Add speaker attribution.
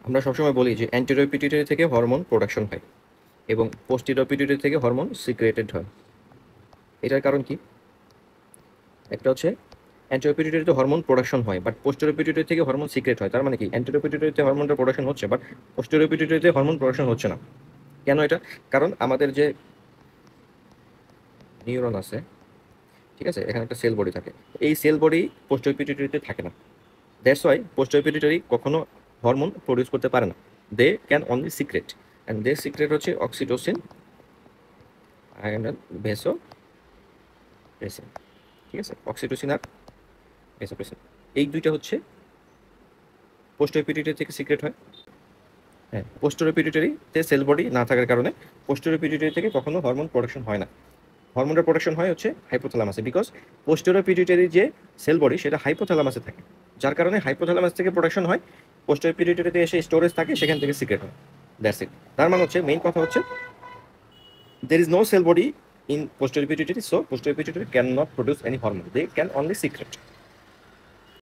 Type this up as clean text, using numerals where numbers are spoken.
Speaker 1: আমরা সবসময় বলি যে অ্যান্টেরিয়র পিটুইটারি থেকে হরমোন প্রোডাকশন হয় এবং পোস্টেরিয়র পিটুইটারি থেকে হরমোন সিক্রেটেড হয়। এটার কারণ কি? একটা হচ্ছে অ্যান্টেরিয়র পিটুইটারিতে হরমোন প্রোডাকশন হয় বাট পোস্টেরিয়র পিটুইটারি থেকে হরমোন সিক্রেট হয়। তার মানে কি অ্যান্টেরিয়র পিটুইটারিতে হরমোনটা প্রোডাকশন হচ্ছে বাট পোস্টেরিয়র পিটুইটারিতে হরমোন প্রোডাকশন হচ্ছে না। কেন এটা? কারণ আমাদের যে নিউরন আছে, ঠিক আছে, এখানে একটা সেল বডি থাকে, এই সেল বডি পোস্টেরিয়র পিটুইটারিতে থাকে না। দ্যাটস ওয়াই পোস্টেরিয়র পিটুইটারি কখনো হরমোন প্রডিউস করতে পারে না। They can only secrete, and they secrete হচ্ছে অক্সিটোসিন অ্যান্ড ভেসোপ্রেসিন। ঠিক আছে, অক্সিটোসিন আর ভেসোপ্রেসিন, এই দুইটা হচ্ছে পোস্টেরিয়র পিটুইটারি থেকে সিক্রেট হয়। হ্যাঁ, পোস্টেরিয়র পিটুইটারিতে সেল বডি না থাকার কারণে পোস্টেরিয়র পিটুইটারি থেকে কখনো হরমোন প্রোডাকশন হয় না। হরমোনের প্রোডাকশন হয় হচ্ছে হাইপোথ্যালামাসে, বিকজ পোস্টেরিয়র পিটুইটারি যে সেল বডি সেটা হাইপোথ্যালামাসে থাকে, যার কারণে হাইপোথ্যালামাস থেকে প্রোডাকশন হয়, পোস্টেরিয়র পিটুইটারিতে এসে স্টোরেজ থাকে, সেখান থেকে সিক্রেট হয়। That's it. তার মানে হচ্ছে মেইন কথা হচ্ছে there is no cell body in posterior pituitary, so posterior pituitary cannot produce any hormone, they can only secrete.